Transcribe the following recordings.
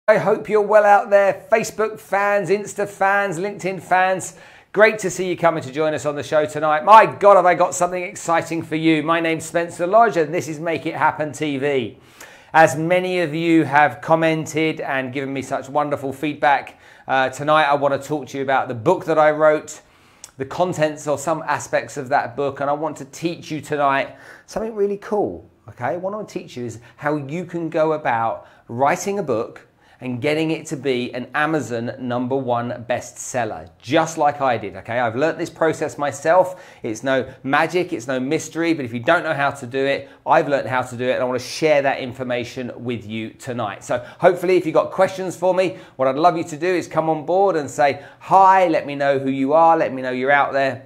I hope you're well out there, Facebook fans, Insta fans, LinkedIn fans. Great to see you coming to join us on the show tonight. My God, have I got something exciting for you. My name's Spencer Lodge and this is Make It Happen TV. As many of you have commented and given me such wonderful feedback, tonight I want to talk to you about the book that I wrote, the contents or some aspects of that book, and I want to teach you tonight something really cool. Okay, what I want to teach you is how you can go about writing a book and getting it to be an Amazon #1 bestseller, just like I did, okay? I've learnt this process myself. It's no magic, it's no mystery, but if you don't know how to do it, I've learnt how to do it, and I want to share that information with you tonight. So hopefully, if you've got questions for me, what I'd love you to do is come on board and say, hi, let me know who you are, let me know you're out there.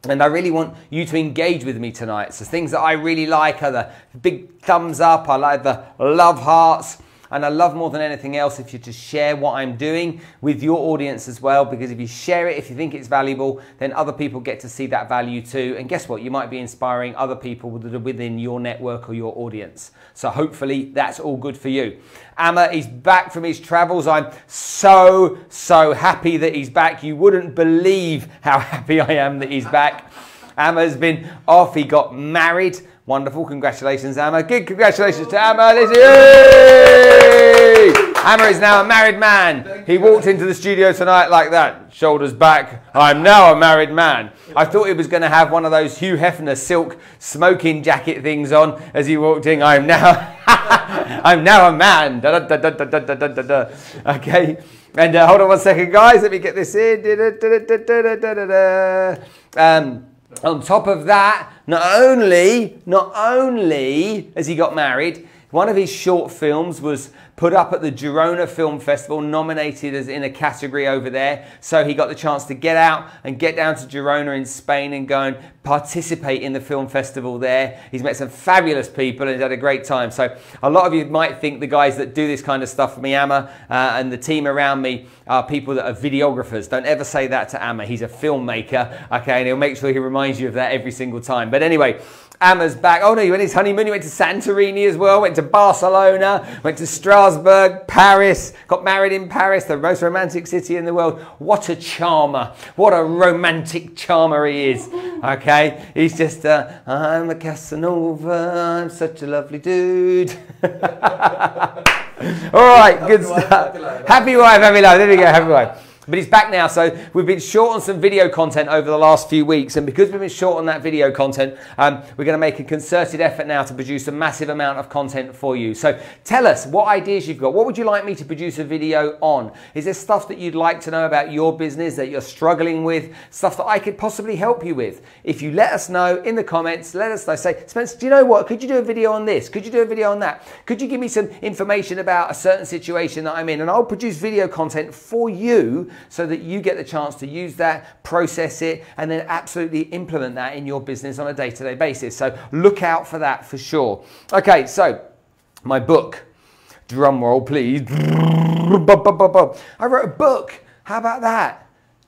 And I really want you to engage with me tonight. So things that I really like are the big thumbs up, I like the love hearts, and I love more than anything else if you just share what I'm doing with your audience as well, because if you share it, if you think it's valuable, then other people get to see that value too. And guess what? You might be inspiring other people that are within your network or your audience. So hopefully that's all good for you. Amma is back from his travels. I'm so happy that he's back. You wouldn't believe how happy I am that he's back. Amma's been off. He got married. Wonderful. Congratulations, Amma. Good congratulations to Amma. Amma is now a married man. He walked into the studio tonight like that, shoulders back. I'm now a married man. I thought he was going to have one of those Hugh Hefner silk smoking jacket things on as he walked in. I'm now a man. Da, da, da, da, da, da, da, da. Okay. And hold on one second, guys. Let me get this in. On top of that, not only has he got married, one of his short films was put up at the Girona Film Festival, nominated as in a category over there. So he got the chance to get out and get down to Girona in Spain and go and participate in the film festival there. He's met some fabulous people and he's had a great time. So a lot of you might think the guys that do this kind of stuff for me, Amma, and the team around me are people that are videographers. Don't ever say that to Amma. He's a filmmaker, okay? And he'll make sure he reminds you of that every single time. But anyway, Amma's back. Oh no, he went his honeymoon. He went to Santorini as well, went to Barcelona, went to Strasbourg, Paris, got married in Paris, the most romantic city in the world. What a charmer. What a romantic charmer he is. Okay, he's just, I'm a Casanova, I'm such a lovely dude. All right, good stuff. Happy wife, happy life. There we go, happy wife. But he's back now, so we've been short on some video content over the last few weeks, and because we've been short on that video content, we're going to make a concerted effort now to produce a massive amount of content for you. So tell us what ideas you've got. What would you like me to produce a video on? Is there stuff that you'd like to know about your business that you're struggling with, stuff that I could possibly help you with? If you let us know in the comments, let us know. Say, Spencer, do you know what? Could you do a video on this? Could you do a video on that? Could you give me some information about a certain situation that I'm in? And I'll produce video content for you, so that you get the chance to use that, process it, and then absolutely implement that in your business on a day-to-day basis. So look out for that for sure. Okay, so my book, drum roll please. I wrote a book. How about that?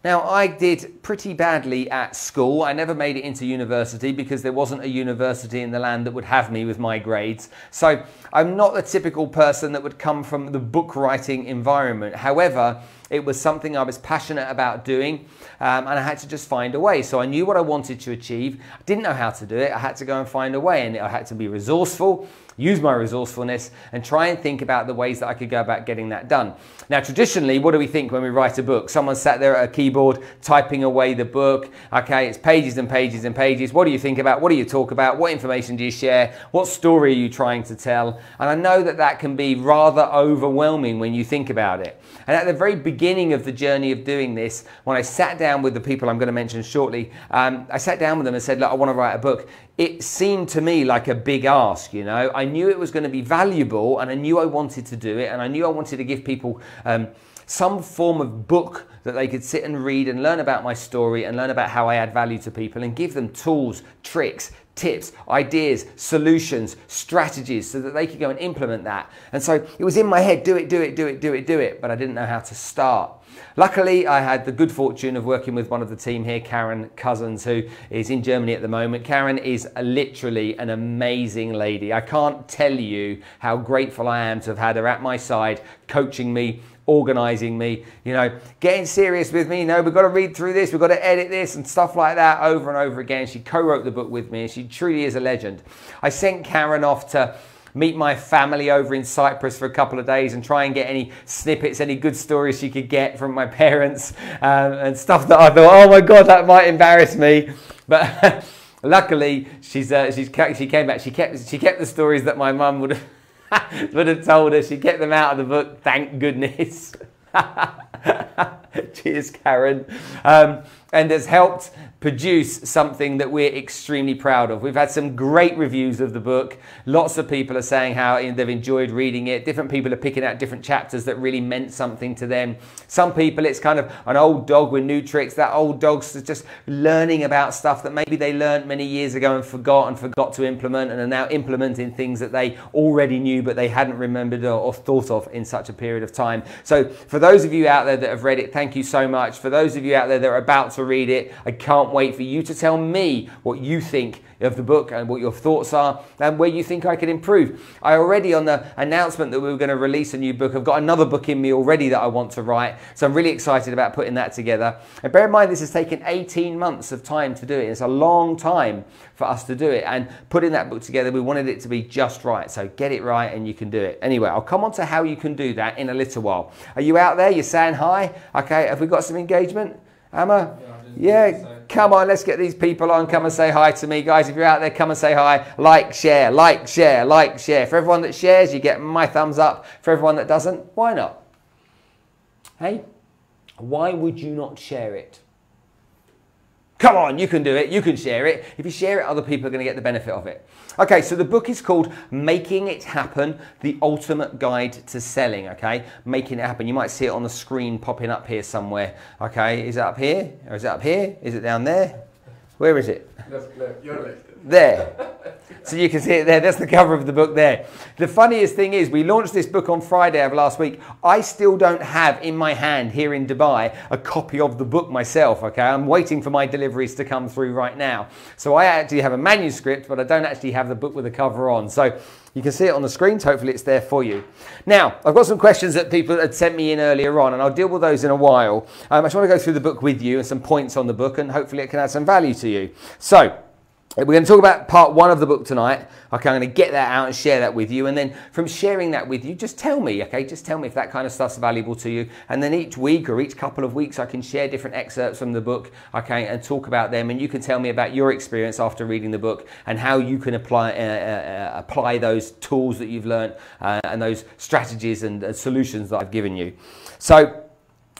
Now, I did pretty badly at school. I never made it into university because there wasn't a university in the land that would have me with my grades. So I'm not the typical person that would come from the book writing environment. However, it was something I was passionate about doing, and I had to just find a way. So I knew what I wanted to achieve. I didn't know how to do it. I had to go and find a way, and I had to be resourceful, use my resourcefulness, and try and think about the ways that I could go about getting that done. Now, traditionally, what do we think when we write a book? Someone sat there at a keyboard typing away the book. Okay, it's pages and pages and pages. What do you think about? What do you talk about? What information do you share? What story are you trying to tell? And I know that that can be rather overwhelming when you think about it. And at the very beginning of the journey of doing this, when I sat down with the people I'm going to mention shortly, I sat down with them and said, look, I want to write a book. It seemed to me like a big ask, you know. I knew it was going to be valuable, and I knew I wanted to do it, and I knew I wanted to give people some form of book that they could sit and read and learn about my story and learn about how I add value to people, and give them tools, tricks, tips, ideas, solutions, strategies, so that they could go and implement that. And so it was in my head, do it, do it, do it, do it, do it, but I didn't know how to start. Luckily, I had the good fortune of working with one of the team here, Karen Cousins, who is in Germany at the moment. Karen is literally an amazing lady. I can't tell you how grateful I am to have had her at my side, coaching me, organizing me, you know, getting serious with me. You know, we've got to read through this, we've got to edit this and stuff like that over and over again. She co-wrote the book with me and she truly is a legend. I sent Karen off to meet my family over in Cyprus for a couple of days and try and get any snippets, any good stories she could get from my parents and stuff that I thought, oh my God, that might embarrass me. But luckily, she came back. She kept the stories that my mum would have told her. She kept them out of the book. Thank goodness. Cheers, Karen. And has helped produce something that we're extremely proud of. We've had some great reviews of the book. Lots of people are saying how they've enjoyed reading it. Different people are picking out different chapters that really meant something to them. Some people, it's kind of an old dog with new tricks. That old dog's just learning about stuff that maybe they learned many years ago and forgot to implement, and are now implementing things that they already knew but they hadn't remembered or thought of in such a period of time. So for those of you out there that have read it, thank you so much. For those of you out there that are about to read it, I can't wait for you to tell me what you think of the book and what your thoughts are and where you think I could improve. I already, on the announcement that we were going to release a new book, I've got another book in me already that I want to write. So I'm really excited about putting that together. And bear in mind, this has taken 18 months of time to do it. It's a long time for us to do it. And putting that book together, we wanted it to be just right. So get it right and you can do it. Anyway, I'll come on to how you can do that in a little while. Are you out there? You're saying hi? Okay, have we got some engagement? Emma? Yeah, come on, let's get these people on. Come and say hi to me. Guys, if you're out there, come and say hi. Like, share, like, share, like, share. For everyone that shares, you get my thumbs up. For everyone that doesn't, why not? Hey, why would you not share it? Come on, you can do it. You can share it. If you share it, other people are going to get the benefit of it. Okay, so the book is called Making It Happen, The Ultimate Guide to Selling, okay? Making it happen. You might see it on the screen popping up here somewhere, okay? Is it up here? Or is it up here? Is it down there? Where is it? Left, your left. There. So you can see it there. That's the cover of the book there. The funniest thing is we launched this book on Friday of last week. I still don't have in my hand here in Dubai a copy of the book myself, okay? I'm waiting for my deliveries to come through right now. So I actually have a manuscript, but I don't actually have the book with the cover on. So you can see it on the screens. Hopefully it's there for you. Now, I've got some questions that people had sent me in earlier on, and I'll deal with those in a while. I just want to go through the book with you and some points on the book, and hopefully it can add some value to you. So, we're going to talk about part one of the book tonight. Okay, I'm going to get that out and share that with you. And then from sharing that with you, just tell me, okay? Just tell me if that kind of stuff's valuable to you. And then each week or each couple of weeks, I can share different excerpts from the book, okay, and talk about them. And you can tell me about your experience after reading the book and how you can apply those tools that you've learned and those strategies and solutions that I've given you. So,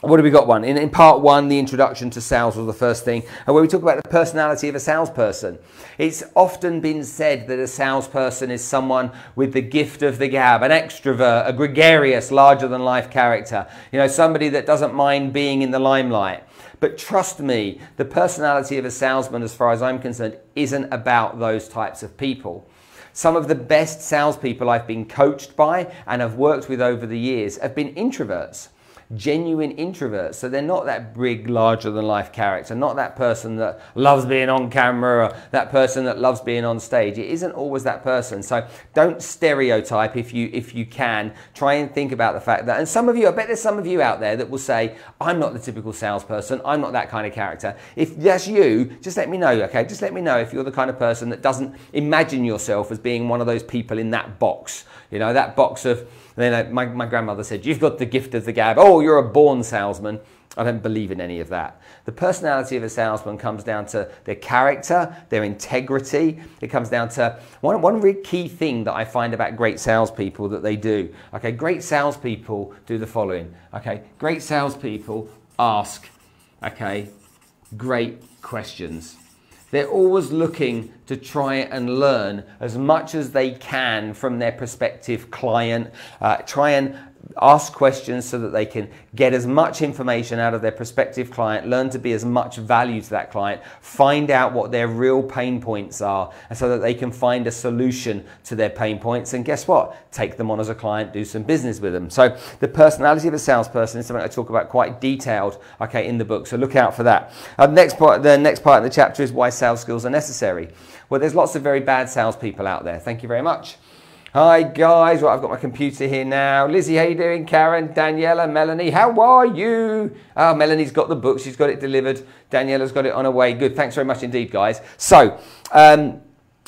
what have we got? One in part one, the introduction to sales was the first thing, and where we talk about the personality of a salesperson. It's often been said that a salesperson is someone with the gift of the gab, an extrovert, a gregarious, larger than life character. You know, somebody that doesn't mind being in the limelight. But trust me, the personality of a salesman, as far as I'm concerned, isn't about those types of people. Some of the best salespeople I've been coached by and have worked with over the years have been introverts. Genuine introverts. So they're not that big, larger than life character, not that person that loves being on camera or that person that loves being on stage. It isn't always that person. So don't stereotype if you can. Try and think about the fact that, and some of you, I bet there's some of you out there that will say, I'm not the typical salesperson, I'm not that kind of character. If that's you, just let me know, okay? Just let me know if you're the kind of person that doesn't imagine yourself as being one of those people in that box. You know, that box of, then my grandmother said, you've got the gift of the gab. Oh, you're a born salesman. I don't believe in any of that. The personality of a salesman comes down to their character, their integrity. It comes down to one really key thing that I find about great salespeople that they do. Okay, great salespeople do the following. Okay, great salespeople ask, okay, great questions. They're always looking to try and learn as much as they can from their prospective client, try and ask questions so that they can get as much information out of their prospective client, learn to be as much value to that client, find out what their real pain points are, and so that they can find a solution to their pain points, and guess what? Take them on as a client, do some business with them. So the personality of a salesperson is something I talk about quite detailed, okay, in the book, so look out for that. The next part of the chapter is why sales skills are necessary. Well, there's lots of very bad salespeople out there. Thank you very much. Hi guys, well, I've got my computer here now. Lizzie, how you doing? Karen, Daniela, Melanie, how are you? Oh, Melanie's got the book, she's got it delivered. Daniela's got it on her way. Good, thanks very much indeed, guys. So,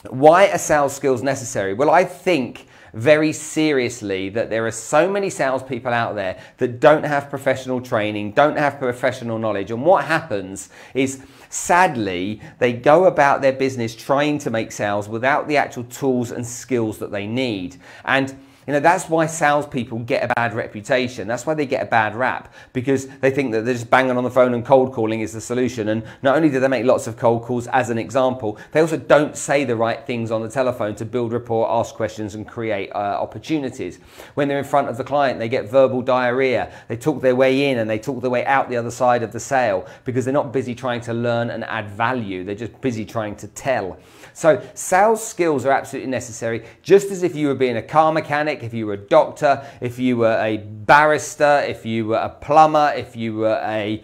why are sales skills necessary? Well, I think very seriously that there are so many salespeople out there that don't have professional training, don't have professional knowledge. And what happens is, sadly, they go about their business trying to make sales without the actual tools and skills that they need. And you know, that's why salespeople get a bad reputation. That's why they get a bad rap, because they think that they're just banging on the phone and cold calling is the solution. And not only do they make lots of cold calls as an example, they also don't say the right things on the telephone to build rapport, ask questions, and create opportunities. When they're in front of the client, they get verbal diarrhea. They talk their way in and they talk their way out the other side of the sale, because they're not busy trying to learn and add value. They're just busy trying to tell. So sales skills are absolutely necessary, just as if you were being a car mechanic, if you were a doctor, if you were a barrister, if you were a plumber, if you were a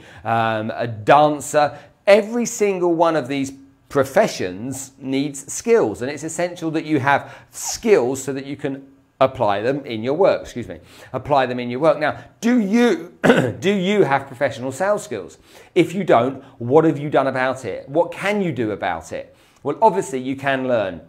dancer. Every single one of these professions needs skills, and it's essential that you have skills so that you can apply them in your work. Apply them in your work. Now, do you have professional sales skills? If you don't, what have you done about it? What can you do about it? Well, obviously you can learn.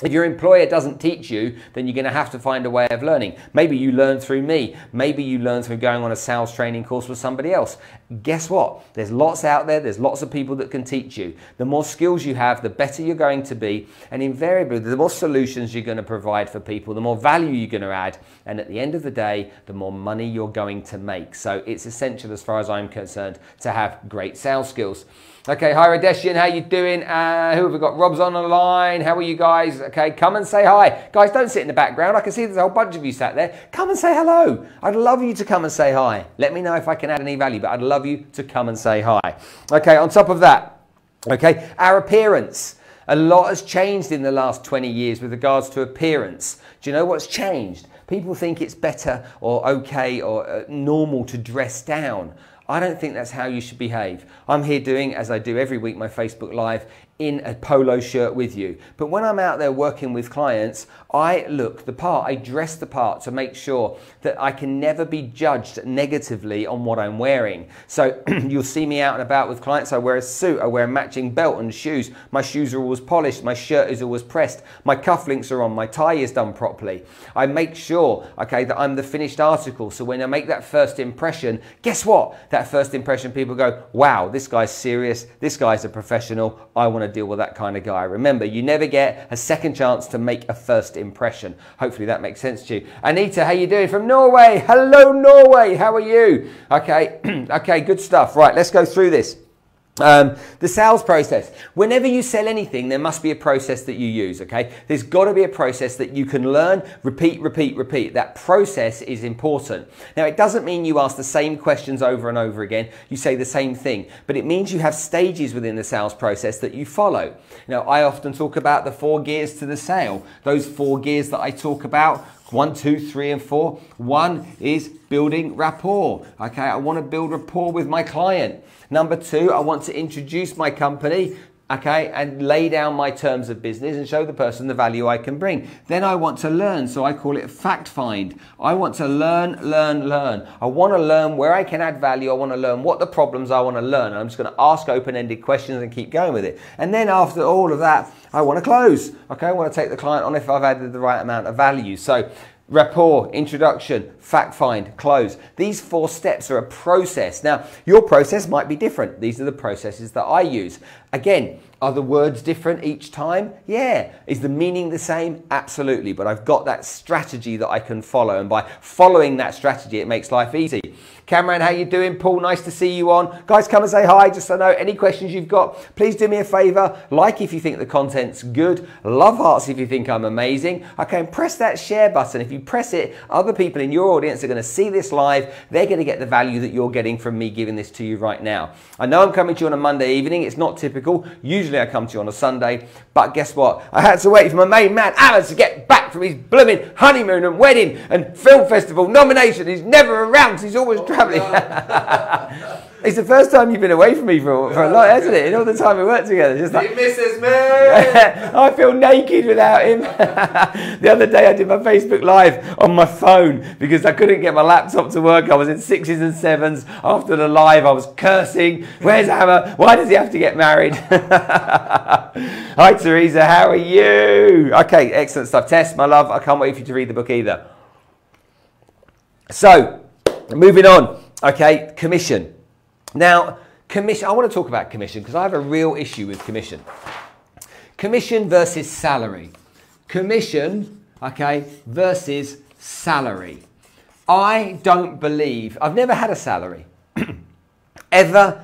If your employer doesn't teach you, then you're going to have to find a way of learning. Maybe you learn through me. Maybe you learn through going on a sales training course with somebody else. Guess what? There's lots out there. There's lots of people that can teach you. The more skills you have, the better you're going to be. And invariably, the more solutions you're going to provide for people, the more value you're going to add. And at the end of the day, the more money you're going to make. So it's essential, as far as I'm concerned, to have great sales skills. Okay, hi Radeshian, how you doing? Who have we got? Rob's on the line. How are you guys? Okay, come and say hi. Guys, don't sit in the background. I can see there's a whole bunch of you sat there. Come and say hello. I'd love you to come and say hi. Let me know if I can add any value, but I'd love you to come and say hi. Okay, on top of that, okay, our appearance. A lot has changed in the last 20 years with regards to appearance. Do you know what's changed? People think it's better or okay or normal to dress down. I don't think that's how you should behave. I'm here doing, as I do every week, my Facebook Live in a polo shirt with you. But when I'm out there working with clients, I look the part, I dress the part to make sure that I can never be judged negatively on what I'm wearing. So you'll see me out and about with clients. I wear a suit, I wear a matching belt and shoes. My shoes are always polished, my shirt is always pressed, my cufflinks are on, my tie is done properly. I make sure, okay, that I'm the finished article. So when I make that first impression, guess what? That first impression, people go, wow, this guy's serious, this guy's a professional, I want to deal with that kind of guy. Remember, you never get a second chance to make a first impression. Hopefully that makes sense to you. Anita, how you doing from Norway? Hello, Norway. How are you? Okay, okay, good stuff. Right, let's go through this. The sales process. Whenever you sell anything, there must be a process that you use, okay? There's got to be a process that you can learn, repeat, repeat, repeat. That process is important. Now, it doesn't mean you ask the same questions over and over again. You say the same thing, but it means you have stages within the sales process that you follow. Now, I often talk about the 4 gears to the sale. Those 4 gears that I talk about, 1, 2, 3, and 4. 1 is building rapport. Okay, I want to build rapport with my client. Number 2, I want to introduce my company, okay, and lay down my terms of business and show the person the value I can bring. Then I want to learn, so I call it fact find. I want to learn, learn, learn. I want to learn where I can add value. I want to learn what the problems I want to learn. And I'm just going to ask open-ended questions and keep going with it. And then after all of that, I want to close. Okay, I want to take the client on if I've added the right amount of value. So rapport, introduction, fact find, close. These 4 steps are a process. Now, your process might be different. These are the processes that I use. Again, are the words different each time? Yeah. Is the meaning the same? Absolutely. But I've got that strategy that I can follow. And by following that strategy, it makes life easy. Cameron, how you doing? Paul, nice to see you on. Guys, come and say hi. Just so I know any questions you've got, please do me a favor. Like if you think the content's good. Love hearts if you think I'm amazing. Okay, and press that share button. If you press it, other people in your audience are going to see this live. They're going to get the value that you're getting from me giving this to you right now. I know I'm coming to you on a Monday evening. It's not typical. Usually I come to you on a Sunday. But guess what? I had to wait for my main man, Alan, to get back from his blooming honeymoon and wedding and film festival nomination. He's never around. He's always traveling. It's the first time you've been away from me for a lot, hasn't it? And all the time we work together. Just like, he misses me. I feel naked without him. The other day I did my Facebook Live on my phone because I couldn't get my laptop to work. I was in 6s and 7s. After the live, I was cursing. Where's Hammer? Why does he have to get married? Hi, Teresa. How are you? Okay, excellent stuff. Tess, my love, I can't wait for you to read the book either. So, moving on. Okay, commission. Now, commission, I want to talk about commission because I have a real issue with commission. Commission versus salary. Commission, okay, versus salary. I don't believe, I've never had a salary. Ever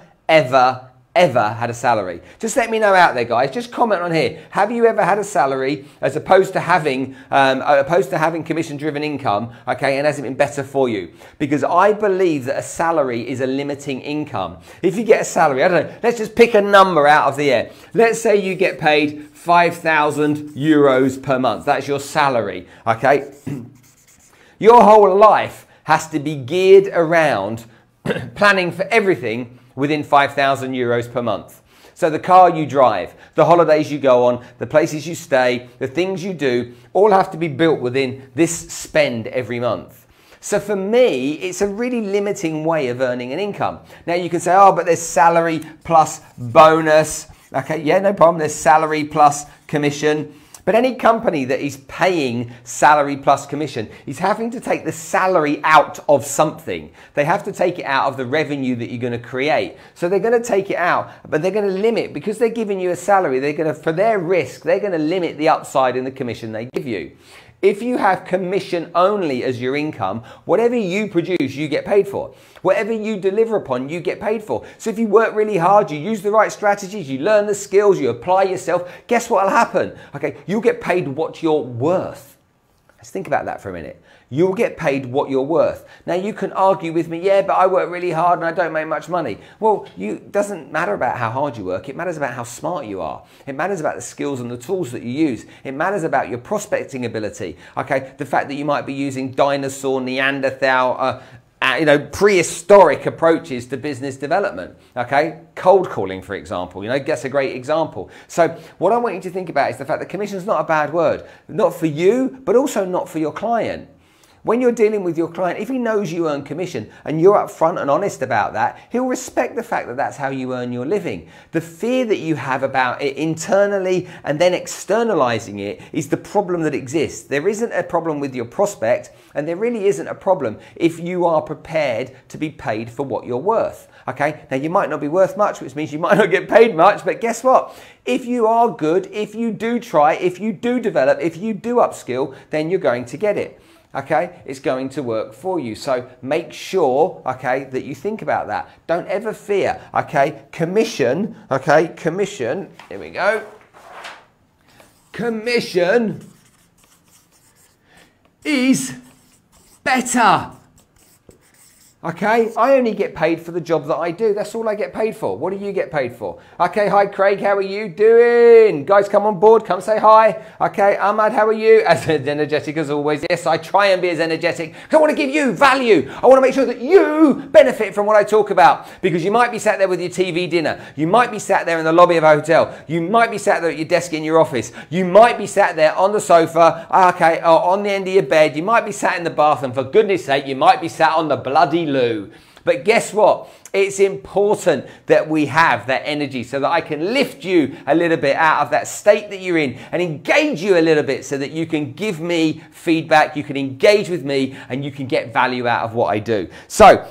had a salary. Just let me know out there, guys. Just comment on here. Have you ever had a salary as opposed to having commission-driven income? Okay, and has it been better for you? Because I believe that a salary is a limiting income. If you get a salary, I don't know. Let's just pick a number out of the air. Let's say you get paid 5,000 euros per month. That's your salary. Okay, your whole life has to be geared around planning for everything within 5,000 euros per month. So the car you drive, the holidays you go on, the places you stay, the things you do, all have to be built within this spend every month. So for me, it's a really limiting way of earning an income. Now you can say, oh, but there's salary plus bonus. Okay, yeah, no problem. There's salary plus commission. But any company that is paying salary plus commission is having to take the salary out of something. They have to take it out of the revenue that you're going to create. So they're going to take it out, but they're going to limit, because they're giving you a salary, they're going to, for their risk, they're going to limit the upside in the commission they give you. If you have commission only as your income, whatever you produce, you get paid for. Whatever you deliver upon, you get paid for. So if you work really hard, you use the right strategies, you learn the skills, you apply yourself, guess what will happen? Okay, you'll get paid what you're worth. Let's think about that for a minute. You'll get paid what you're worth. Now you can argue with me, yeah, but I work really hard and I don't make much money. Well, it doesn't matter about how hard you work. It matters about how smart you are. It matters about the skills and the tools that you use. It matters about your prospecting ability. Okay, the fact that you might be using dinosaur, Neanderthal, prehistoric approaches to business development. Okay, cold calling, for example, that's a great example. So what I want you to think about is the fact that commission is not a bad word, not for you, but also not for your client. When you're dealing with your client, if he knows you earn commission and you're upfront and honest about that, he'll respect the fact that that's how you earn your living. The fear that you have about it internally and then externalizing it is the problem that exists. There isn't a problem with your prospect, and there really isn't a problem if you are prepared to be paid for what you're worth. Okay, now you might not be worth much, which means you might not get paid much, but guess what? If you are good, if you do try, if you do develop, if you do upskill, then you're going to get it. Okay, it's going to work for you. So make sure, okay, that you think about that. Don't ever fear, okay? Commission, here we go. Commission is better. Okay, I only get paid for the job that I do. That's all I get paid for. What do you get paid for? Okay, hi Craig, how are you doing? Guys, come on board, come say hi. Okay, Ahmad, how are you? As energetic as always. Yes, I try and be as energetic because I want to give you value. I want to make sure that you benefit from what I talk about, because you might be sat there with your TV dinner. You might be sat there in the lobby of a hotel. You might be sat there at your desk in your office. You might be sat there on the sofa, okay, or on the end of your bed. You might be sat in the bath, and for goodness sake, you might be sat on the bloody loo. But guess what? It's important that we have that energy so that I can lift you a little bit out of that state that you're in and engage you a little bit so that you can give me feedback, you can engage with me, and you can get value out of what I do. So,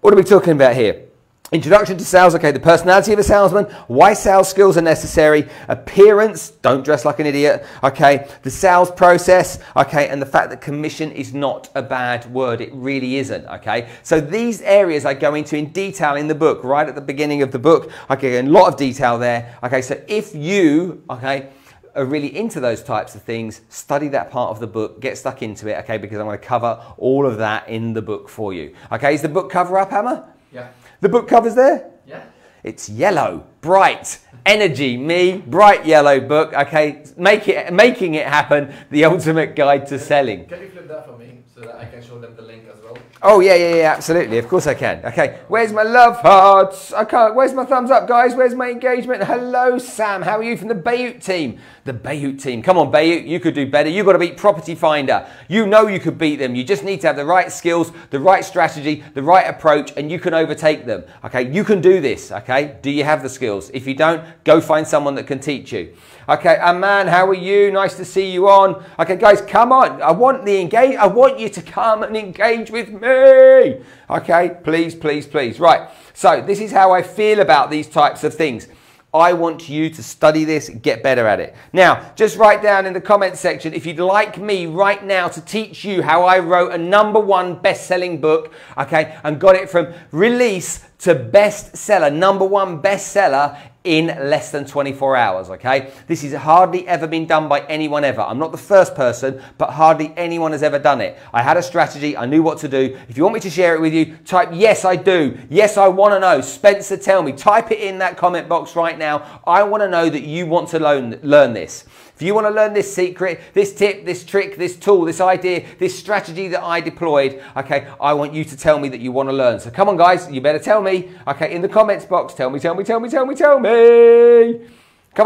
what are we talking about here? Introduction to sales, okay, the personality of a salesman, why sales skills are necessary, appearance, don't dress like an idiot, okay, the sales process, okay, and the fact that commission is not a bad word, it really isn't, okay. So these areas I go into in detail in the book, right at the beginning of the book, okay, a lot of detail there, okay, so if you, okay, are really into those types of things, study that part of the book, get stuck into it, okay, because I'm going to cover all of that in the book for you. Okay, is the book cover up, Hammer? Yeah. The book cover's there? Yeah. It's yellow, bright, energy, me, bright yellow book, okay, making it happen, the ultimate guide to selling. Can you flip that for me so that I can show them the link as well? Oh, yeah, absolutely. Of course I can. Okay, where's my love hearts? I can't. Where's my thumbs up, guys? Where's my engagement? Hello, Sam. How are you from the Bayut team? The Bayut team. Come on, Bayut. You could do better. You've got to beat Property Finder. You know you could beat them. You just need to have the right skills, the right strategy, the right approach, and you can overtake them. Okay, you can do this. Okay, do you have the skills? If you don't, go find someone that can teach you. Okay, Aman, how are you? Nice to see you on. Okay, guys, come on. I want you to come and engage with me. Okay, please, please, please. Right, so this is how I feel about these types of things. I want you to study this, get better at it. Now, just write down in the comments section if you'd like me right now to teach you how I wrote a #1 best-selling book, okay, and got it from release to bestseller, #1 bestseller in less than 24 hours, okay? This has hardly ever been done by anyone ever. I'm not the first person, but hardly anyone has ever done it. I had a strategy, I knew what to do. If you want me to share it with you, type yes I do, yes I want to know, Spencer tell me. Type it in that comment box right now. I want to know that you want to learn this. If you want to learn this secret, this tip, this trick, this tool, this idea, this strategy that I deployed, okay, I want you to tell me that you want to learn. So come on, guys, you better tell me, okay, in the comments box, tell me. Come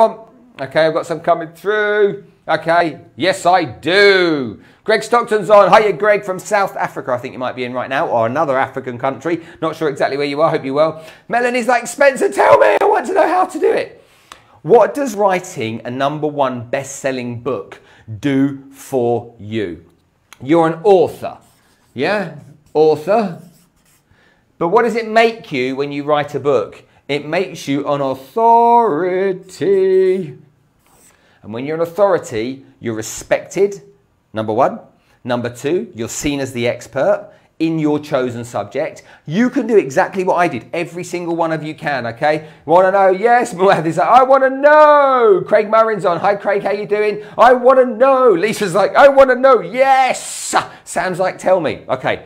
on. Okay, I've got some coming through. Okay, yes, I do. Greg Stockton's on. Hiya, Greg from South Africa, I think you might be in right now, or another African country. Not sure exactly where you are, hope you're well. Melanie's like, Spencer, tell me, I want to know how to do it. What does writing a #1 best-selling book do for you? You're an author, yeah? Author. But what does it make you when you write a book? It makes you an authority. And when you're an authority, you're respected, #1. #2, you're seen as the expert in your chosen subject. You can do exactly what I did. Every single one of you can, okay? Want to know? Yes, Muad is like, I want to know. Craig Murrin's on. Hi, Craig, how you doing? I want to know. Lisa's like, I want to know. Yes. Sam's like, tell me. Okay.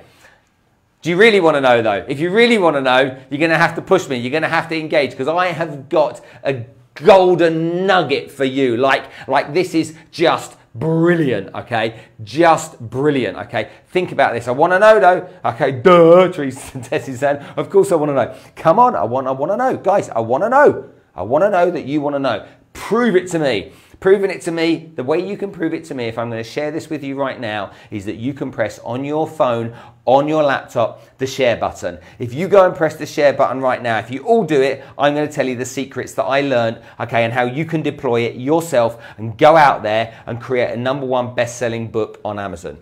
Do you really want to know, though? If you really want to know, you're going to have to push me. You're going to have to engage, because I have got a golden nugget for you. Like this is just brilliant, okay? Just brilliant, okay? Think about this. I want to know, though. Okay, duh, Tess is saying, of course I want to know. Come on, I want to know. Guys, I want to know. I want to know that you want to know. Prove it to me. Proving it to me, the way you can prove it to me, if I'm going to share this with you right now, is that you can press on your phone, on your laptop, the share button. If you go and press the share button right now, if you all do it, I'm going to tell you the secrets that I learned, okay, and how you can deploy it yourself and go out there and create a #1 best-selling book on Amazon.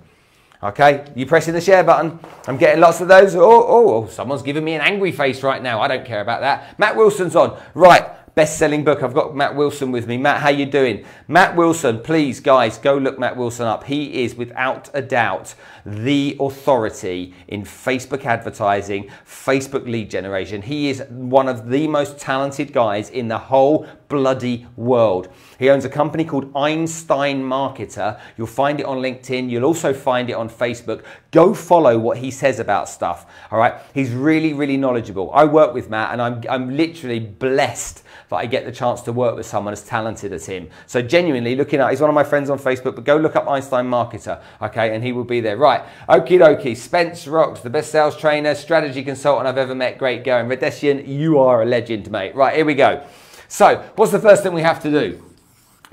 Okay, you pressing the share button. I'm getting lots of those. Oh, someone's giving me an angry face right now. I don't care about that. Matt Wilson's on. Right. Best-selling book. I've got Matt Wilson with me. Matt, how you doing? Matt Wilson, please, guys, go look Matt Wilson up. He is, without a doubt, the authority in Facebook advertising, Facebook lead generation. He is one of the most talented guys in the whole bloody world. He owns a company called Einstein Marketer. You'll find it on LinkedIn. You'll also find it on Facebook. Go follow what he says about stuff, all right? He's really, really knowledgeable. I work with Matt, and I'm literally blessed that I get the chance to work with someone as talented as him. So genuinely looking at, he's one of my friends on Facebook, but go look up Einstein Marketer, okay, and he will be there. Right, okie dokie, Spence rocks, the best sales trainer, strategy consultant I've ever met, great going. Radeshian, you are a legend, mate. Right, here we go. So, what's the first thing we have to do?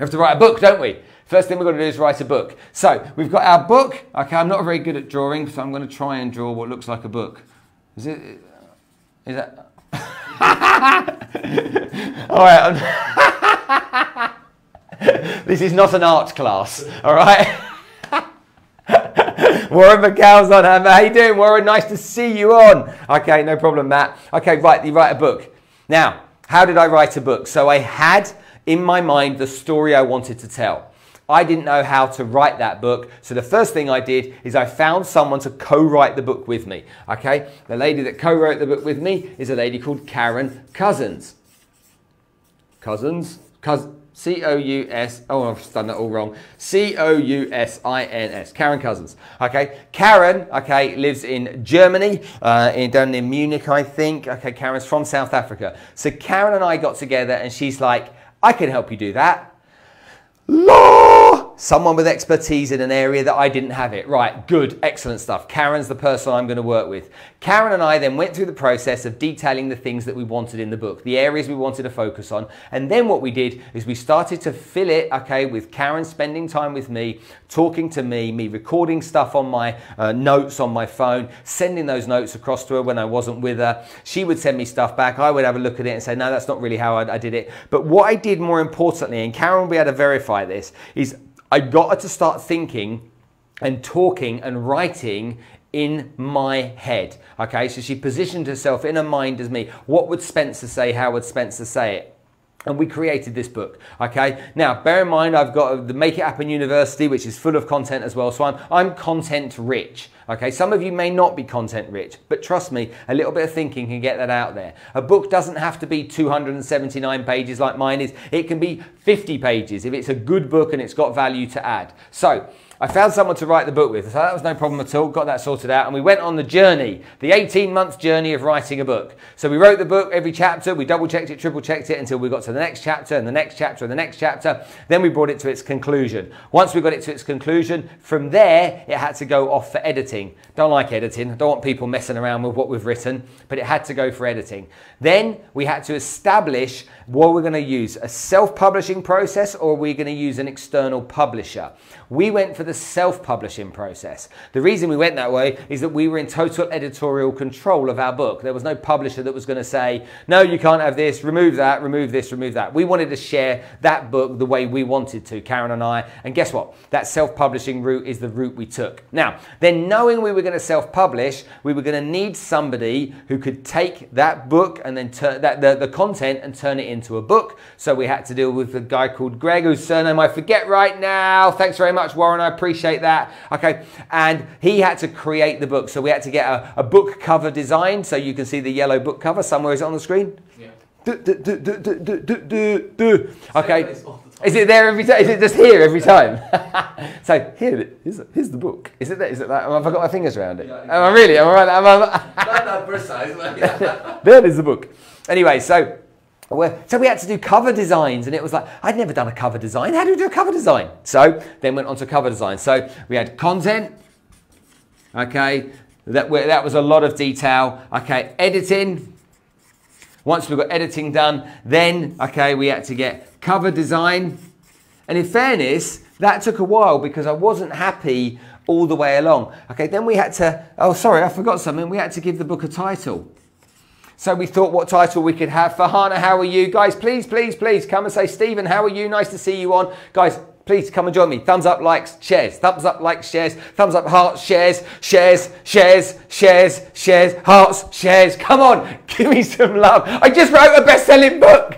We have to write a book, don't we? First thing we've got to do is write a book. So, we've got our book. Okay, I'm not very good at drawing, so I'm going to try and draw what looks like a book. Is that... All right. This is not an art class, all right? Warren McCall's on. How you doing, Warren? Nice to see you on. Okay, no problem, Matt. Okay, right, you write a book. Now, how did I write a book? So I had in my mind the story I wanted to tell. I didn't know how to write that book, so the first thing I did is I found someone to co-write the book with me, okay? The lady that co-wrote the book with me is a lady called Karen Cousins. C-O-U-S, oh, I've done that all wrong. C-O-U-S-I-N-S, Karen Cousins, okay? Karen, okay, lives in Germany, down near Munich, I think. Okay, Karen's from South Africa. So Karen and I got together and she's like, I can help you do that. Law! Someone with expertise in an area that I didn't have it. Right, good, excellent stuff. Karen's the person I'm going to work with. Karen and I then went through the process of detailing the things that we wanted in the book, the areas we wanted to focus on. And then what we did is we started to fill it, okay, with Karen spending time with me, talking to me recording stuff on my notes on my phone, sending those notes across to her when I wasn't with her. She would send me stuff back. I would have a look at it and say, no, that's not really how I did it. But what I did more importantly, and Karen will be able to verify this, is I got her to start thinking and talking and writing in my head. Okay, so she positioned herself in her mind as me. What would Spencer say? How would Spencer say it? And we created this book, okay? Now, bear in mind, I've got the Make It Happen University, which is full of content as well, so I'm content rich, okay? Some of you may not be content rich, but trust me, a little bit of thinking can get that out there. A book doesn't have to be 279 pages like mine is. It can be 50 pages if it's a good book and it's got value to add. So, I found someone to write the book with, so that was no problem at all, got that sorted out, and we went on the journey, the 18-month journey of writing a book. So we wrote the book, every chapter, we double-checked it, triple-checked it, until we got to the next chapter, and the next chapter, and the next chapter, then we brought it to its conclusion. Once we got it to its conclusion, from there, it had to go off for editing. Don't like editing, I don't want people messing around with what we've written, but it had to go for editing. Then we had to establish what we're going to use, a self-publishing process, or are we going to use an external publisher? We went for the self-publishing process. The reason we went that way is that we were in total editorial control of our book. There was no publisher that was going to say, no, you can't have this, remove that, remove this, remove that. We wanted to share that book the way we wanted to, Karen and I, and guess what? That self-publishing route is the route we took. Now, then knowing we were going to self-publish, we were going to need somebody who could take that book and then turn the content and turn it into a book. So we had to deal with a guy called Greg, whose surname I forget right now. Thanks very much, Warren, I appreciate that. Okay, and he had to create the book. So we had to get a book cover design. So you can see the yellow book cover. Somewhere is it on the screen? Yeah. Okay. Is it there every time? Is it just here every time? So here's the book. Is it there? Is it that? Have I got my fingers around it? Am I really? Am I right? Not that precise, but yeah. There is the book. Anyway, so we had to do cover designs, and it was like, I'd never done a cover design. How do we do a cover design? So then went on to cover design. So we had content, okay, that was a lot of detail, okay, editing. Once we got editing done, then, okay, we had to get cover design. And in fairness, that took a while because I wasn't happy all the way along. Okay, then we had to, oh, sorry, I forgot something. We had to give the book a title. So we thought what title we could have. Farhana, how are you? Guys, please, please, please come and say, Stephen, how are you? Nice to see you on. Guys, please come and join me. Thumbs up, likes, shares. Thumbs up, likes, shares. Thumbs up, hearts, shares, shares, shares, shares, shares, hearts, shares. Come on, give me some love. I just wrote a best-selling book.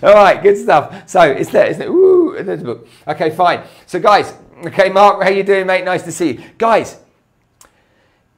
All right, good stuff. So it's there, isn't it? Ooh, there's the book. Okay, fine. So guys, okay, Mark, how you doing, mate? Nice to see you. Guys,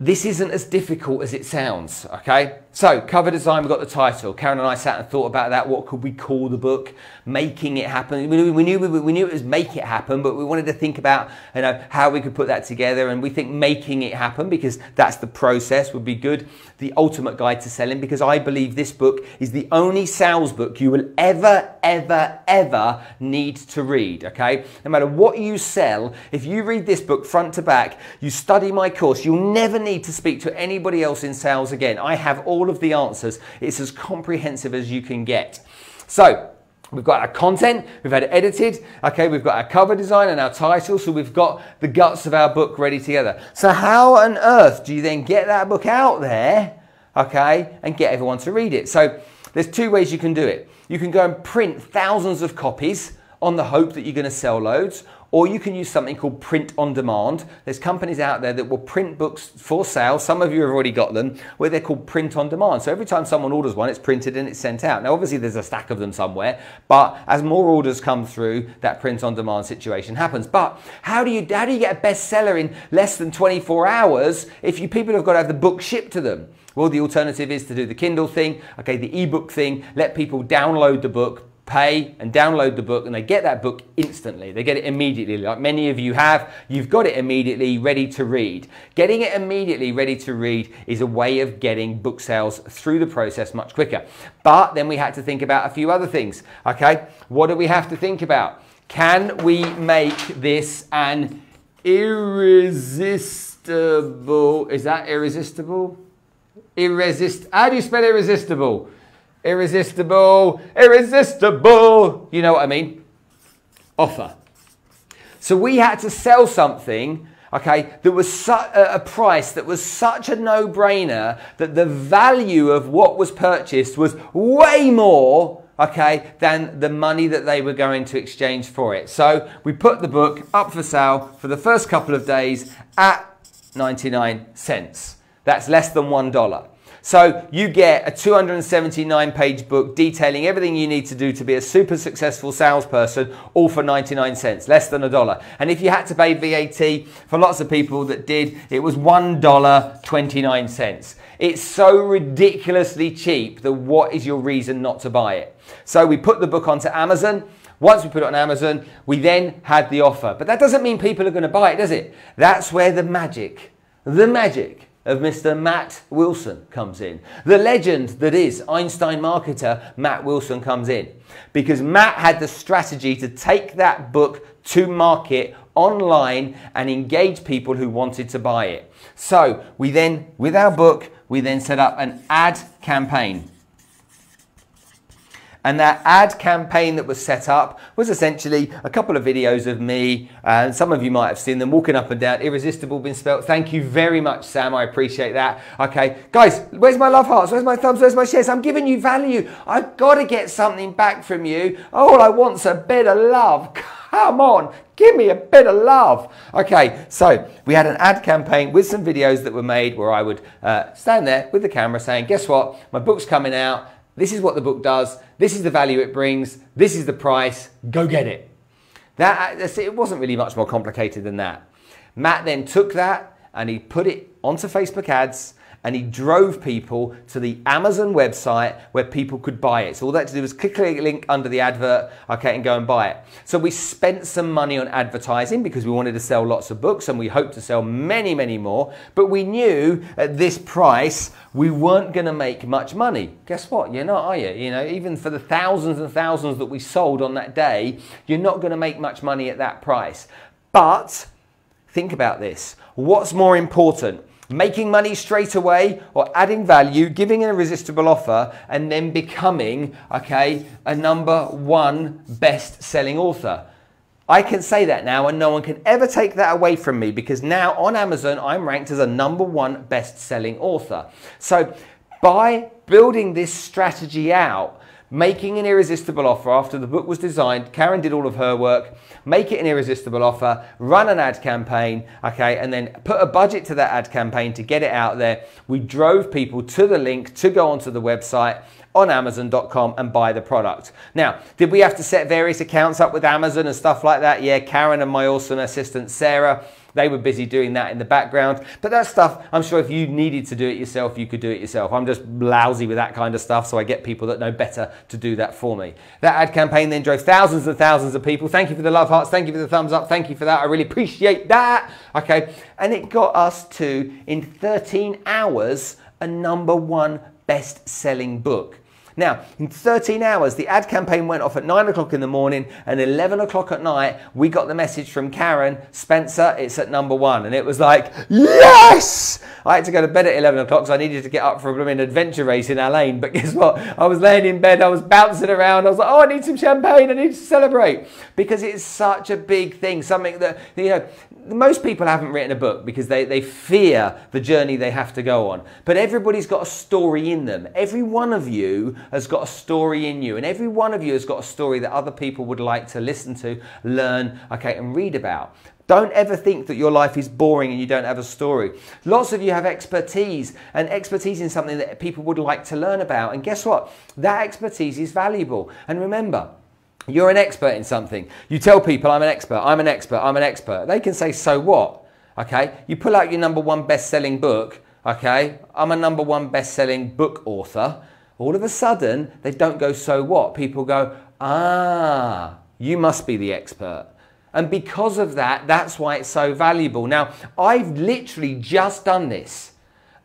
this isn't as difficult as it sounds, okay? So, cover design, we got the title. Karen and I sat and thought about that. What could we call the book? Making It Happen. We knew it was Make It Happen, but we wanted to think about, you know, how we could put that together. And we think Making It Happen, because that's the process, would be good. The ultimate guide to selling, because I believe this book is the only sales book you will ever, ever, ever need to read, okay? No matter what you sell, if you read this book front to back, you study my course, you'll never need to speak to anybody else in sales again. I have all of the answers. It's as comprehensive as you can get. So, we've got our content, we've had it edited, okay, we've got our cover design and our title, so we've got the guts of our book ready together. So how on earth do you then get that book out there, okay, and get everyone to read it? So there's two ways you can do it. You can go and print thousands of copies on the hope that you're going to sell loads, or you can use something called print on demand. There's companies out there that will print books for sale. Some of you have already got them, where they're called print on demand. So every time someone orders one, it's printed and it's sent out. Now, obviously there's a stack of them somewhere, but as more orders come through, that print on demand situation happens. But how do you get a bestseller in less than 24 hours if people have got to have the book shipped to them? Well, the alternative is to do the Kindle thing, okay, the ebook thing, let people download the book, pay and download the book, and they get that book instantly. They get it immediately, like many of you have. You've got it immediately ready to read. Getting it immediately ready to read is a way of getting book sales through the process much quicker. But then we had to think about a few other things, okay? What do we have to think about? Can we make this an irresistible? Is that irresistible? How do you spell irresistible? Irresistible, irresistible. You know what I mean? Offer. So we had to sell something, okay, that was a price that was such a no-brainer that the value of what was purchased was way more, okay, than the money that they were going to exchange for it. So we put the book up for sale for the first couple of days at 99 cents. That's less than $1. So you get a 279-page book detailing everything you need to do to be a super successful salesperson, all for 99 cents, less than $1. And if you had to pay VAT, for lots of people that did, it was $1.29. It's so ridiculously cheap that what is your reason not to buy it? So we put the book onto Amazon. Once we put it on Amazon, we then had the offer. But that doesn't mean people are going to buy it, does it? That's where the magic of Mr. Matt Wilson comes in. The legend that is Einstein marketer Matt Wilson comes in. Because Matt had the strategy to take that book to market online and engage people who wanted to buy it. So we then, with our book, we then set up an ad campaign. And that ad campaign that was set up was essentially a couple of videos of me, and some of you might have seen them, walking up and down, irresistible being spelt. Thank you very much, Sam. I appreciate that. Okay, guys, where's my love hearts? Where's my thumbs? Where's my shares? I'm giving you value. I've got to get something back from you. All I want's a bit of love. Come on, give me a bit of love. Okay, so we had an ad campaign with some videos that were made where I would stand there with the camera saying, guess what? My book's coming out. This is what the book does. This is the value it brings. This is the price. Go get it. It wasn't really much more complicated than that. Matt then took that and he put it onto Facebook ads, and he drove people to the Amazon website where people could buy it. So all they had to do was click a link under the advert, okay, and go and buy it. So we spent some money on advertising because we wanted to sell lots of books, and we hoped to sell many, many more. But we knew at this price, we weren't going to make much money. Guess what? You're not, are you? You know, even for the thousands and thousands that we sold on that day, you're not going to make much money at that price. But think about this. What's more important? Making money straight away, or adding value, giving an irresistible offer, and then becoming, okay, a #1 best-selling author? I can say that now, and no one can ever take that away from me, because now on Amazon, I'm ranked as a #1 best-selling author. So by building this strategy out, making an irresistible offer after the book was designed, Karen did all of her work, make it an irresistible offer, run an ad campaign, okay, and then put a budget to that ad campaign to get it out there. We drove people to the link to go onto the website on Amazon.com and buy the product. Now, did we have to set various accounts up with Amazon and stuff like that? Yeah, Karen and my awesome assistant, Sarah, they were busy doing that in the background. But that stuff, I'm sure if you needed to do it yourself, you could do it yourself. I'm just lousy with that kind of stuff, so I get people that know better to do that for me. That ad campaign then drove thousands and thousands of people. Thank you for the love hearts. Thank you for the thumbs up. Thank you for that. I really appreciate that. Okay, and it got us to, in 13 hours, a #1 best-selling book. Now, in 13 hours, the ad campaign went off at 9 o'clock in the morning, and 11 o'clock at night, we got the message from Karen, Spencer, it's at #1. And it was like, yes! I had to go to bed at 11 o'clock, so I needed to get up for a blooming adventure race in Allain. But guess what? I was laying in bed, I was bouncing around, I was like, oh, I need some champagne, I need to celebrate. Because it's such a big thing, something that, you know, most people haven't written a book because they fear the journey they have to go on. But everybody's got a story in them. Every one of you has got a story in you, and every one of you has got a story that other people would like to listen to, learn, okay, and read about. Don't ever think that your life is boring and you don't have a story. Lots of you have expertise, and expertise in something that people would like to learn about. And guess what? That expertise is valuable. And remember, you're an expert in something. You tell people, I'm an expert, I'm an expert, I'm an expert. They can say, so what? Okay? You pull out your #1 best-selling book, okay? I'm a #1 best-selling book author. All of a sudden, they don't go, so what? People go, ah, you must be the expert. And because of that, that's why it's so valuable. Now, I've literally just done this.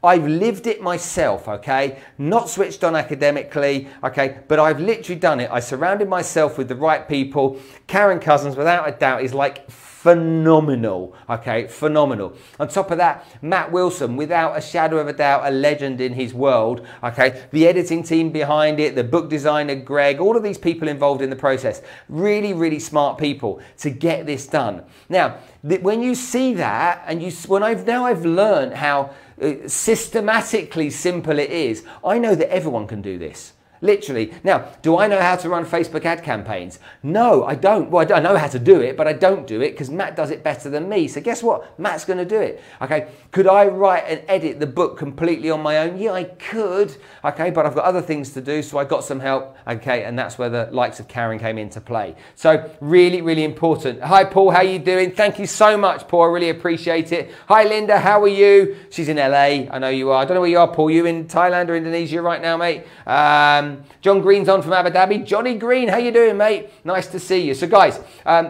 I've lived it myself, okay? Not switched on academically, okay? But I've literally done it. I surrounded myself with the right people. Karen Cousins, without a doubt, is like phenomenal, okay? Phenomenal. On top of that, Matt Wilson, without a shadow of a doubt, a legend in his world, okay? The editing team behind it, the book designer, Greg, all of these people involved in the process. Really, really smart people to get this done. Now, when you see that, and I've learned how systematically simple it is, I know that everyone can do this. Literally. Now, do I know how to run Facebook ad campaigns? No, I don't. Well, I know how to do it, but I don't do it because Matt does it better than me. So guess what? Matt's going to do it. Okay. Could I write and edit the book completely on my own? Yeah, I could. Okay. But I've got other things to do. So I got some help. Okay. And that's where the likes of Karen came into play. So really, really important. Hi, Paul. How you doing? Thank you so much, Paul. I really appreciate it. Hi, Linda. How are you? She's in LA. I know you are. I don't know where you are, Paul. You in Thailand or Indonesia right now, mate? John Green's on from Abu Dhabi. Johnny Green, how you doing, mate? Nice to see you. So guys,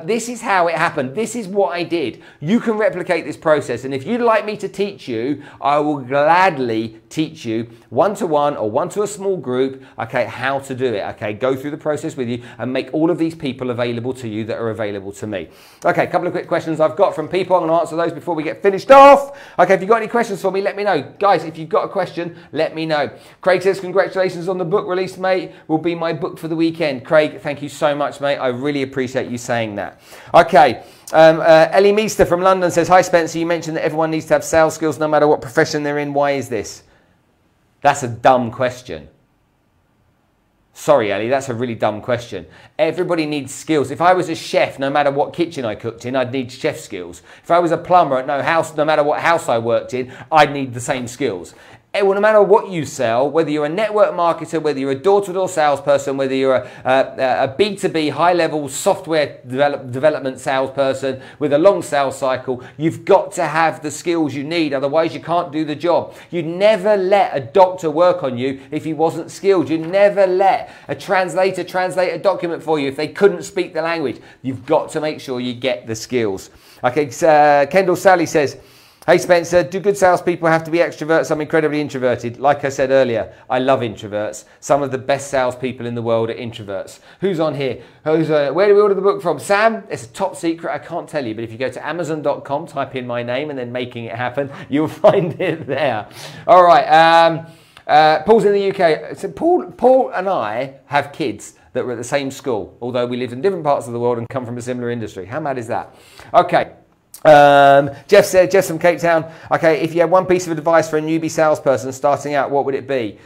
this is how it happened. This is what I did. You can replicate this process. And if you'd like me to teach you, I will gladly teach you one-to-one or one to a small group, okay, how to do it, okay? Go through the process with you and make all of these people available to you that are available to me. Okay, a couple of quick questions I've got from people. I'm going to answer those before we get finished off. Okay, if you've got any questions for me, let me know. Guys, if you've got a question, let me know. Craig says, congratulations on the book release, mate. Will be my book for the weekend. Craig, thank you so much, mate. I really appreciate you saying that. Okay, Ellie Meester from London says, hi, Spencer. You mentioned that everyone needs to have sales skills no matter what profession they're in. Why is this? That's a dumb question. Sorry, Ellie, that's a really dumb question. Everybody needs skills. If I was a chef, no matter what kitchen I cooked in, I'd need chef skills. If I was a plumber at no matter what house I worked in, I'd need the same skills. Well, no matter what you sell, whether you're a network marketer, whether you're a door-to-door salesperson, whether you're a B2B high-level software development salesperson with a long sales cycle, you've got to have the skills you need. Otherwise, you can't do the job. You'd never let a doctor work on you if he wasn't skilled. You'd never let a translator translate a document for you if they couldn't speak the language. You've got to make sure you get the skills. Okay, Kendall Sally says, hey Spencer, do good salespeople have to be extroverts? I'm incredibly introverted. Like I said earlier, I love introverts. Some of the best salespeople in the world are introverts. Who's on here? Where do we order the book from? Sam, it's a top secret, I can't tell you, but if you go to Amazon.com, type in my name and then Making It Happen, you'll find it there. All right, Paul's in the UK. So Paul and I have kids that were at the same school, although we lived in different parts of the world and come from a similar industry. How mad is that? Okay. Jeff from Cape Town. Okay, if you had one piece of advice for a newbie salesperson starting out, what would it be?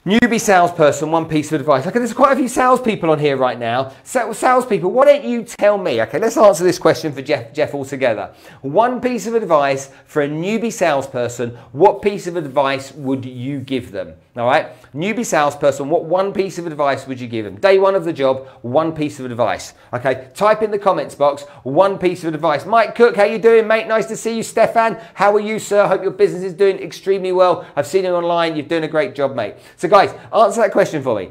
Newbie salesperson, one piece of advice. Okay, there's quite a few salespeople on here right now. Salespeople, why don't you tell me? Okay, let's answer this question for Jeff altogether. One piece of advice for a newbie salesperson. What piece of advice would you give them? All right, newbie salesperson, what one piece of advice would you give them? Day one of the job, one piece of advice. Okay, type in the comments box, one piece of advice. Mike Cook, how you doing, mate? Nice to see you. Stefan, how are you, sir? Hope your business is doing extremely well. I've seen you online. You're doing a great job, mate. So guys, answer that question for me.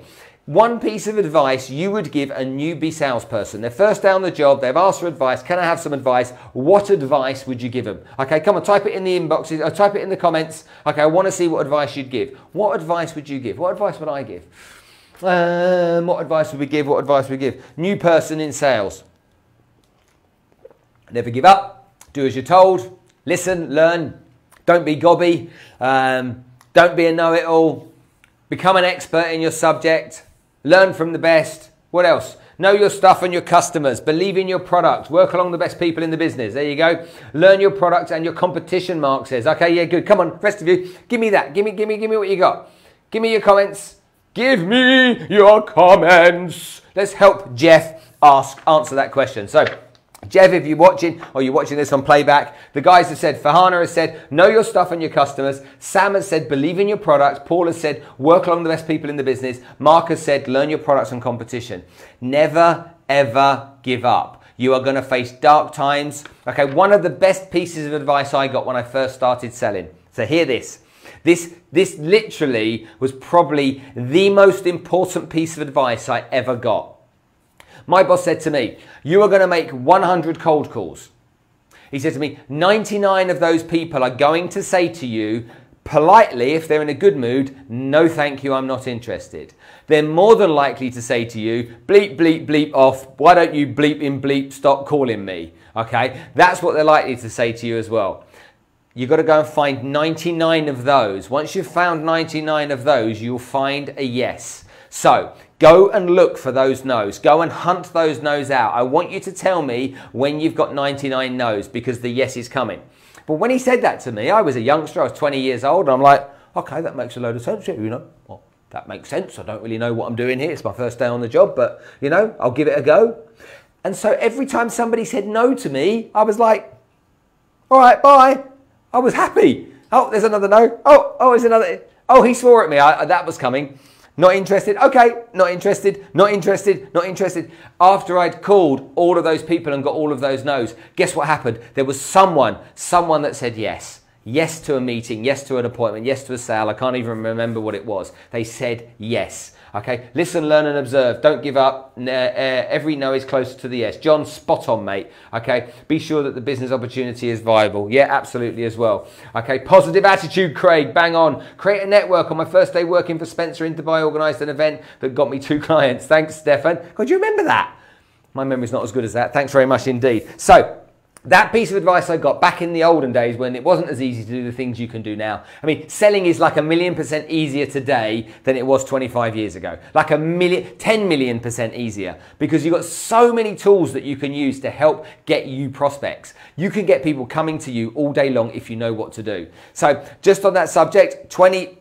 One piece of advice you would give a newbie salesperson. They're first day on the job. They've asked for advice. Can I have some advice? What advice would you give them? Okay, come on, type it in the inboxes. Or type it in the comments. Okay, I want to see what advice you'd give. What advice would you give? What advice would I give? What advice would we give? What advice would we give? New person in sales. Never give up. Do as you're told. Listen, learn. Don't be gobby. Don't be a know-it-all. Become an expert in your subject. Learn from the best. What else? Know your stuff and your customers. Believe in your product. Work along the best people in the business. There you go. Learn your product and your competition, Mark says. Okay, yeah, good. Come on, rest of you. Give me that. Give me what you got. Give me your comments. Give me your comments. Let's help Jeff answer that question. So, Jeff, if you're watching or you're watching this on playback, the guys have said, Farhana has said, know your stuff and your customers. Sam has said, believe in your product. Paul has said, work along the best people in the business. Mark has said, learn your products and competition. Never, ever give up. You are going to face dark times. Okay, one of the best pieces of advice I got when I first started selling. So hear this. This literally was probably the most important piece of advice I ever got. My boss said to me, you are going to make 100 cold calls. He said to me, 99 of those people are going to say to you, politely, if they're in a good mood, no thank you, I'm not interested. They're more than likely to say to you, bleep, bleep, bleep off, why don't you bleep in bleep, stop calling me. Okay, that's what they're likely to say to you as well. You've got to go and find 99 of those. Once you've found 99 of those, you'll find a yes. So go and look for those no's. Go and hunt those no's out. I want you to tell me when you've got 99 no's because the yes is coming. But when he said that to me, I was a youngster, I was 20 years old, and I'm like, okay, that makes a load of sense, you know. Well, that makes sense. I don't really know what I'm doing here. It's my first day on the job, but, you know, I'll give it a go. And so every time somebody said no to me, I was like, all right, bye. I was happy. Oh, there's another no. Oh, there's another. Oh, he swore at me. That was coming. Not interested. Okay, not interested. Not interested. Not interested. After I'd called all of those people and got all of those no's, guess what happened? There was someone that said yes. Yes to a meeting. Yes to an appointment. Yes to a sale. I can't even remember what it was. They said yes. Okay, listen, learn and observe. Don't give up. Every no is closer to the yes. John, spot on, mate. Okay, be sure that the business opportunity is viable. Yeah, absolutely as well. Okay, positive attitude, Craig, bang on. Create a network. On my first day working for Spencer in Dubai, organised an event that got me 2 clients. Thanks, Stefan. God, do you remember that? My memory's not as good as that. Thanks very much indeed. So, that piece of advice I got back in the olden days when it wasn't as easy to do the things you can do now. I mean, selling is like 1,000,000% easier today than it was 25 years ago. Like 10 million% easier because you've got so many tools that you can use to help get you prospects. You can get people coming to you all day long if you know what to do. So just on that subject, 28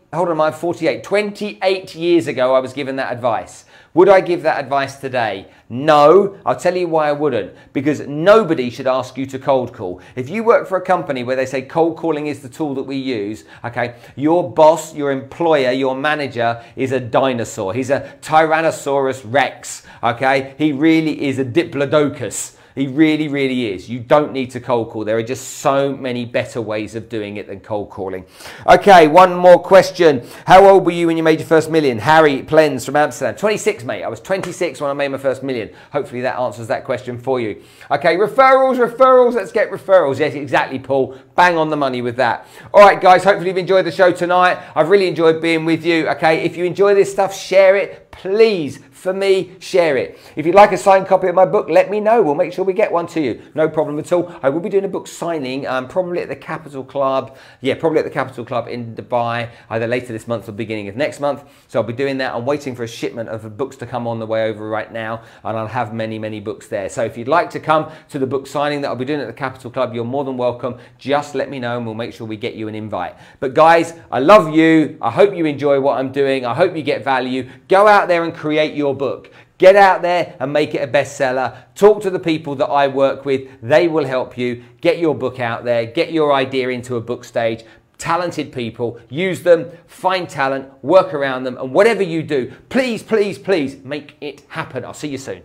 years ago, I was given that advice. Would I give that advice today? No. I'll tell you why I wouldn't. Because nobody should ask you to cold call. If you work for a company where they say cold calling is the tool that we use, okay, your boss, your employer, your manager is a dinosaur. He's a Tyrannosaurus Rex, okay? He really is a Diplodocus. He really, really is. You don't need to cold call. There are just so many better ways of doing it than cold calling. Okay, one more question. How old were you when you made your first million? Harry Plens from Amsterdam. 26, mate. I was 26 when I made my first million. Hopefully that answers that question for you. Okay, referrals. Let's get referrals. Yes, exactly, Paul. Bang on the money with that. All right, guys, hopefully you've enjoyed the show tonight. I've really enjoyed being with you. Okay, if you enjoy this stuff, share it. Please, for me, share it. If you'd like a signed copy of my book, let me know. We'll make sure we get one to you. No problem at all. I will be doing a book signing probably at the Capital Club. Yeah, probably at the Capital Club in Dubai, either later this month or beginning of next month. So I'll be doing that. I'm waiting for a shipment of books to come on the way over right now, and I'll have many, many books there. So if you'd like to come to the book signing that I'll be doing at the Capital Club, you're more than welcome. Just let me know and we'll make sure we get you an invite. But guys, I love you. I hope you enjoy what I'm doing. I hope you get value. Go out there and create your book. Get out there and make it a bestseller. Talk to the people that I work with. They will help you. Get your book out there. Get your idea into a book stage. Talented people, use them, find talent, work around them, and whatever you do, please, please, please make it happen. I'll see you soon.